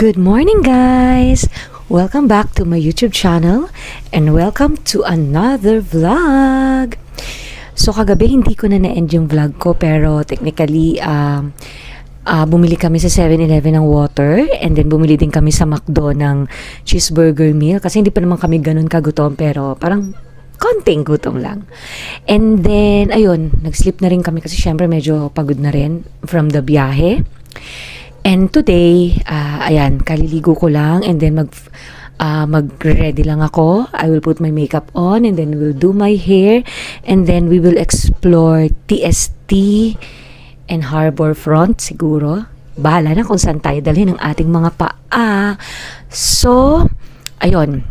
Good morning, guys! Welcome back to my YouTube channel and welcome to another vlog! So, kagabi hindi ko na-end yung vlog ko pero technically, bumili kami sa 7-Eleven ng water and then bumili din kami sa McDo ng cheeseburger meal kasi hindi pa naman kami ganun kagutom pero parang konting gutom lang. And then, ayun, nag-sleep na rin kami kasi syempre medyo pagod na rin from the biyahe. And today, ayan, kaliligo ko lang and then mag-ready lang ako. I will put my makeup on and then we'll do my hair and then we will explore TST and Harbor Front siguro. Bahala na kung saan tayo dalhin ang ating mga paa. So, ayun,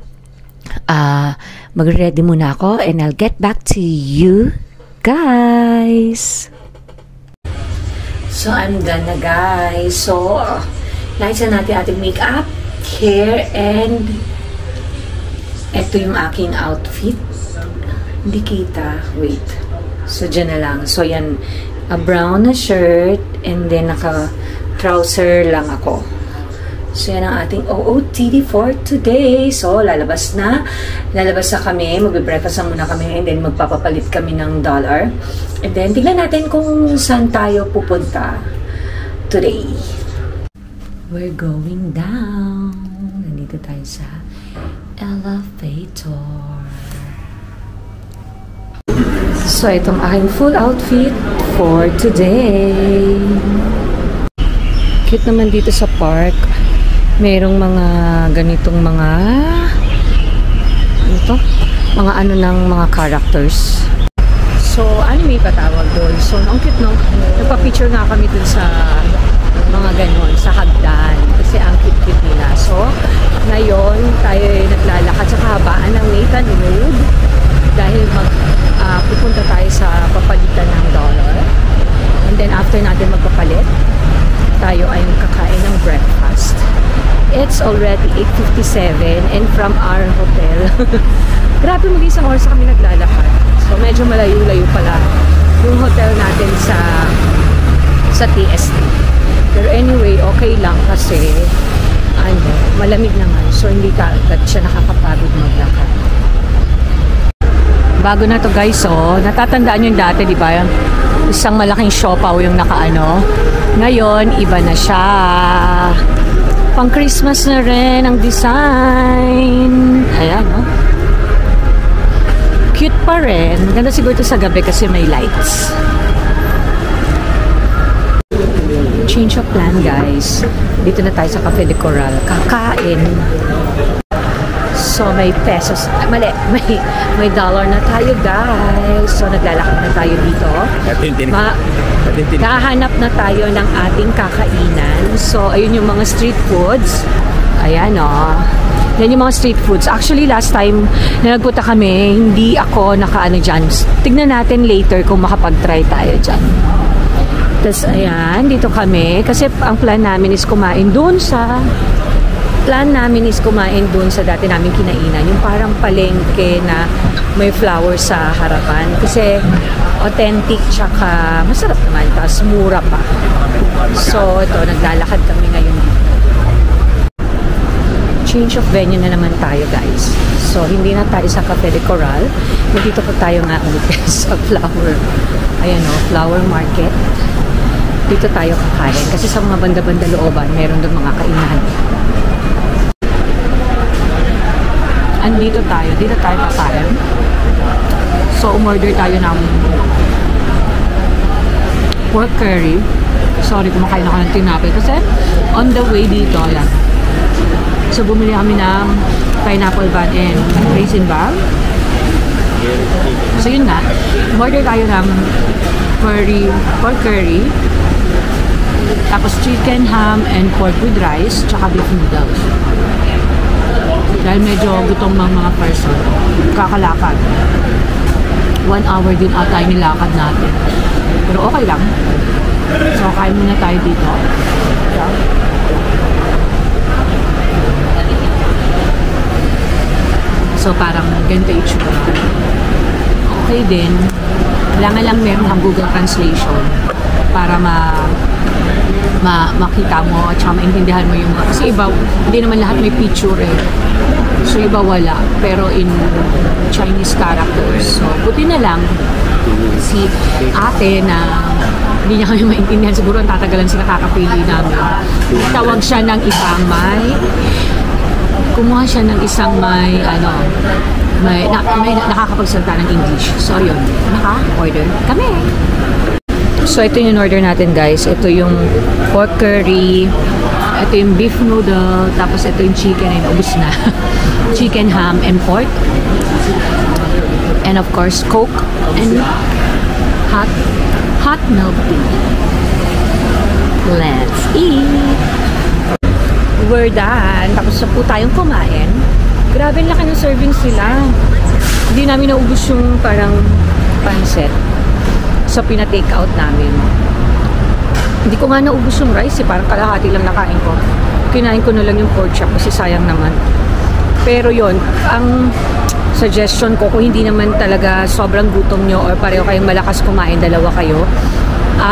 mag-ready muna ako and I'll get back to you guys. So, I'm done na, guys. So, nakisa natin ating makeup, hair, and ito yung aking outfit. Hindi kita. Wait. So, dyan na lang. So, yan. A brown na shirt, and then naka-trouser lang ako. So, yan ang ating OOTD for today. So, lalabas na. Lalabas na kami. Magbe-breakfast na muna kami. And then, magpapapalit kami ng dollar. And then, tignan natin kung saan tayo pupunta today. We're going down. Nandito tayo sa elevator. So, itong aking full outfit for today. Cute naman dito sa park. Merong mga ganitong mga mga ano ng mga characters. So, anime pa tawag doon. So, ang cute, no? Nagpa-picture nga kami dun sa mga ganon, sa hagdan. Kasi ang cute-cute nila. So, ngayon, tayo ay naglalakad sa kahabaan ng Nathan Road. Dahil pupunta tayo sa papalitan ng dollar. And then, after natin magpapalit, tayo ay kakain ng breakfast. It's already 8:57 and from our hotel. Grabe, mag-isang oras kami naglalakad. So, medyo malayo-layo pala yung hotel natin sa TST. Pero anyway, okay lang kasi malamig naman. So, hindi agad siya nakakapagod maglakad. Bago na to, guys. So, natatandaan yung dati, di ba? Isang malaking siopaw yung nakaano. Ngayon, iba na siya. Pang Christmas na rin ang design. Ayan, no? Cute pa rin. Ganda siguro ito sa gabi kasi may lights. Change of plan, guys. Dito na tayo sa Cafe de Coral. Kakain. So, may pesos. Mali. May dollar na tayo, guys. So, naglalakad na tayo dito. Kahanap na tayo ng ating kakainan. So, ayun yung mga street foods. Ayan, o. Yan yung mga street foods. Actually, last time na nagpunta kami, hindi ako nakaano dyan. Tignan natin later kung makapag-try tayo dyan. Tapos, ayan, dito kami. Kasi ang plan namin is kumain dun sa dati namin kinainan. Yung parang palengke na may flowers sa harapan. Kasi authentic tsaka masarap naman. Tapos mura pa. So, ito, naglalakad kami ngayon dito. Change of venue na naman tayo, guys. So, hindi na tayo sa Cafe de Coral. Dito po tayo nga ulit sa flower. Ayan, o, flower market. Dito tayo kakain. Kasi sa mga banda-banda looban, meron doon mga kainan. Andito tayo. Dito tayo kakain. So, umorder tayo ng pork curry. Sorry, kumakain ako ng tinapay. Kasi, on the way dito, ayan. So, bumili kami ng pineapple bun and raisin bag. So, yun na. Order tayo ng pork curry. Tapos, chicken, ham, and pork with rice. Tsaka beef noodles. Dahil medyo gutom ng mga person. Kakalakad. 1 hour din ata yung nilakad natin. Pero okay lang. So, kain muna tayo dito. Yeah. So, parang ganito itsura. Okay din. Kailangan lang meron ng Google Translation. para makita mo at saka maintindihan mo yung kasi iba, hindi naman lahat may picture eh. So iba wala, pero in Chinese characters. So buti na lang si ate na hindi niya kami maintindihan, siguro ang tatagalan sila kakapili namin. Tawag siya ng isang kumuha siya ng isang may nakakapagsalita ng English. So yun, naka-order kami. So ito yung order natin guys. Ito yung pork curry, ito yung beef noodle, tapos ito yung chicken and ubus na. Chicken, ham, and pork. And of course, Coke and hot milk tea. Let's eat! We're done. Tapos na po tayong kumain. Grabe laki ng serving sila. Hindi namin naubos yung parang pancit. So, pina-take out namin. Hindi ko nga naubos yung rice eh. Parang kalahati lang nakain ko. Kinain ko na lang yung pork chop kasi sayang naman. Pero yon, ang suggestion ko, kung hindi naman talaga sobrang gutom nyo or pareho kayong malakas kumain, dalawa kayo,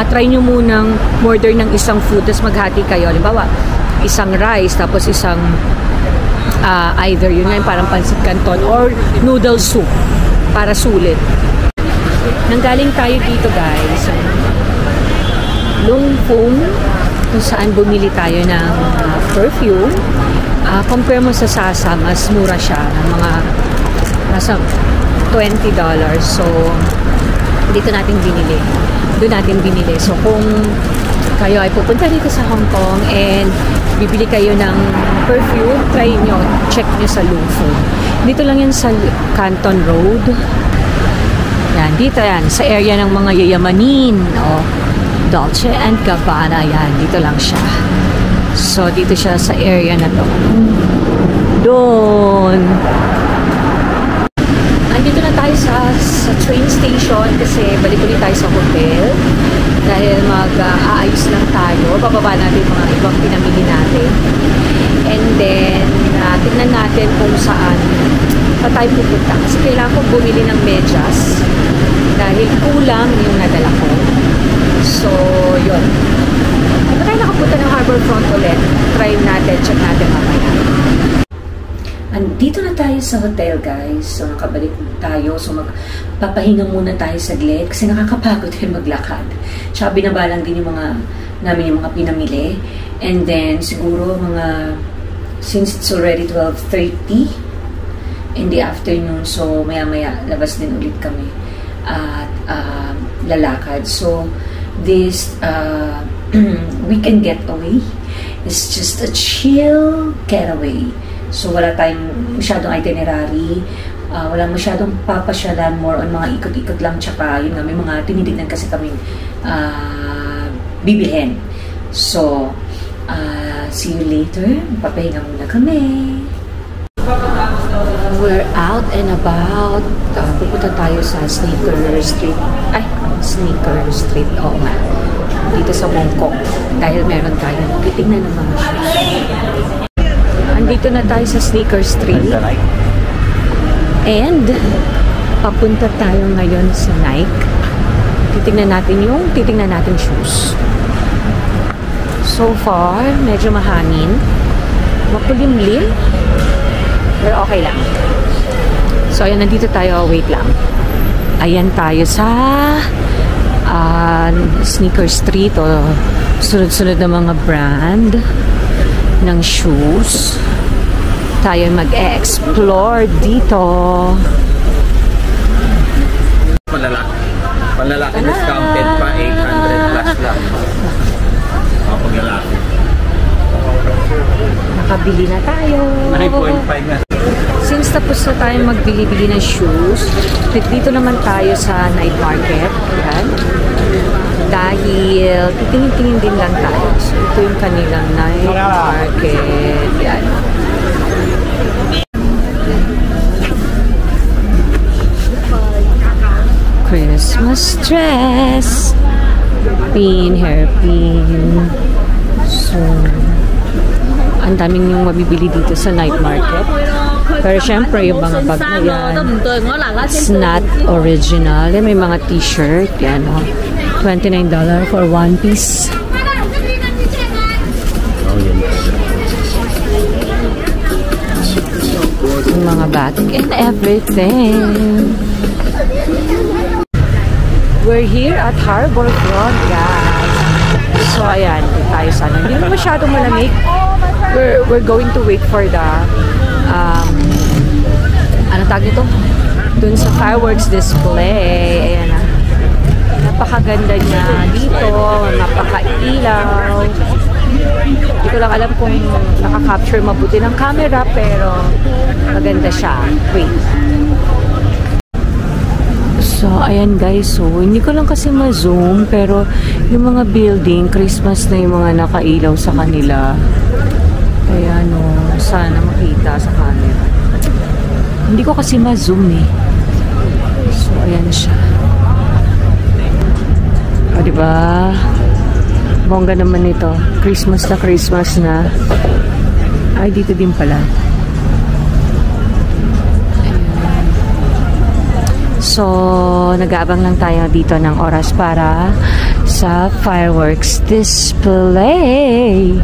try nyo munang order ng isang food, tapos maghati kayo. Halimbawa, isang rice, tapos isang either yun nga yung parang pancit canton or noodle soup para sulit. Nanggaling tayo dito guys, Long Phone, kung saan bumili tayo ng perfume. Compare mo sa Sasa, mas mura siya ng mga nasa $20. So dito natin binili, doon natin binili. So kung kayo ay pupunta dito sa Hong Kong and bibili kayo ng perfume, try nyo, check nyo sa Long Phone. Dito lang yan sa Canton Road. Yan, dito yan, sa area ng mga yayamanin. Dolce and Gabbana, yan, dito lang siya. So, dito siya sa area na to. Doon. Andito na tayo sa train station kasi balik ulit tayo sa hotel. Dahil mag-aayos lang tayo. Bababa natin mga ibang pinamili natin. And then, tignan natin kung saan pa tayo pupunta. Kasi kailangan ko bumili ng medyas. Dahil kulang yung nadala ko. So, yun. Kung tayo nakapunta ng Harbourfront ulit, try natin, check natin mamaya. Andito na tayo sa hotel, guys. So, nakabalik tayo. So, magpapahinga muna tayo saglit kasi nakakapagod din maglakad. Tsaka binabalang din yung namin yung mga pinamili. And then, siguro since it's already 12:30 in the afternoon, so maya-maya labas din ulit kami at lalakad. So, this weekend getaway is just a chill getaway. So, wala tayong masyadong itinerary. Wala masyadong papasyalan, more on mga ikot-ikot lang. Tsaka, yun nga, may mga tinitignan kasi kaming bibilhin. So, see you later. Papahinga muna kami. We're out and about. Pupunta tayo sa Sneaker Street. Sneaker Street. Oo nga. Dito sa Mongkok. Dahil meron tayo. Titignan ng mga shoes. Andito na tayo sa Sneaker Street. And, papunta tayo ngayon sa Nike. Titignan natin shoes. So far, medyo mahangin. Makulimlim. Pero okay lang. So, ayan, nandito tayo. Wait lang. Ayan tayo sa Sneaker Street o sunod-sunod na mga brand ng shoes. Tayo mag-explore dito. Panlalaki discounted pa 800 plus lang. Paglalaki. Nakabili na tayo. 9.5 na. Since tapos na tayo magbili-bili ng shoes, dito naman tayo sa night market. Yan. Dahil titingin-tingin din lang tayo. So, ito yung kanilang night market. Yan. Christmas dress. Pin, hairpin. So, ang daming yung mabibili dito sa night market. Pero syempre, yung mga bag na yan, it's not original. Yan, may mga t-shirt. Yan, oh. $29 for one piece. Yung mga batik and everything. We're here at Harbor Front, guys. So, ayan. Tayo sana. Hindi naman masyadong malamig. We're going to wait for the ano tag nito? Dun sa fireworks display. Ayan na. Napakaganda niya dito. Napakailaw. Hindi ko lang alam kung nakaka-capture mabuti ng camera, pero maganda siya. Wait. So, ayan guys. So, hindi ko lang kasi ma-zoom, pero yung mga building, Christmas na yung mga nakailaw sa kanila. Kaya, no, sana makita sa camera. Hindi ko kasi ma-zoom eh. So, ayan siya. O, diba? Bongga naman ito. Christmas na. Ay, dito din pala. So, nag-aabang lang tayo dito ng oras para sa fireworks display.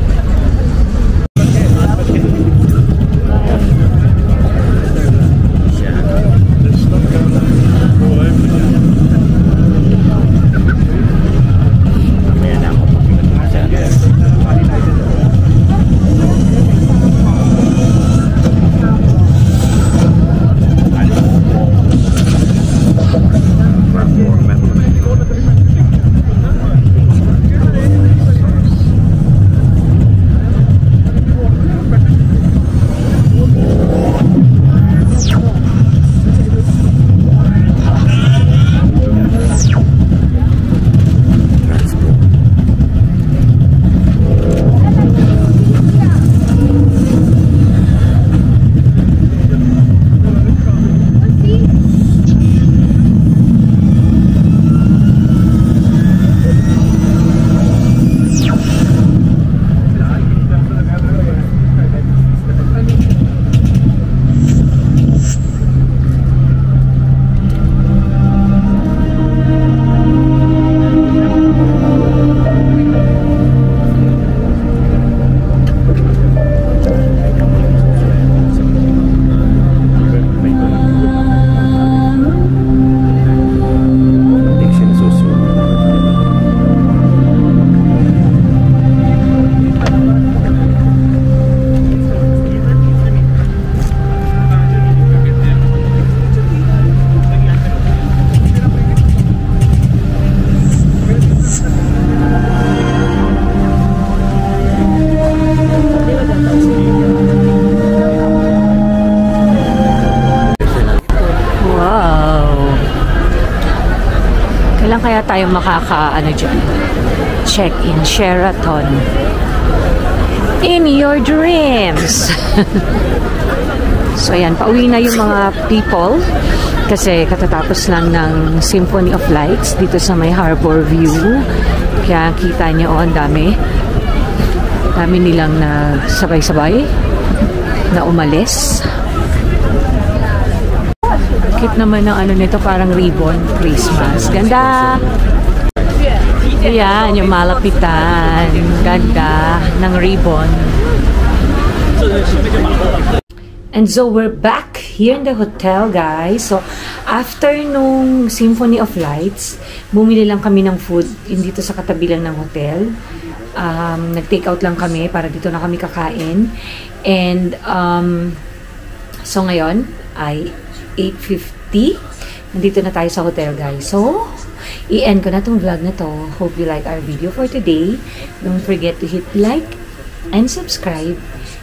Kailan kaya tayo check-in Sheraton in your dreams. So ayan, pauwi na yung mga people kasi katatapos lang ng Symphony of Lights dito sa may Harbor View. Kaya kita nyo, ang dami nilang na sabay-sabay na umalis. Cute naman ng ano nito, parang ribbon Christmas. Ganda! Ayan, yung malapitan. Ganda ng ribbon. And so, we're back here in the hotel, guys. So, after nung Symphony of Lights, bumili lang kami ng food dito sa katabi lang ng hotel. Nag-take out lang kami para dito na kami kakain. And, so ngayon, ay 8:50. Nandito na tayo sa hotel, guys. So, i-end ko na itong vlog na to. Hope you like our video for today. Don't forget to hit like and subscribe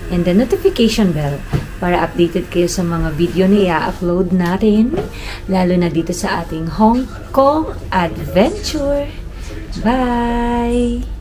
and the notification bell para updated kayo sa mga video na i-upload natin, lalo na dito sa ating Hong Kong adventure. Bye!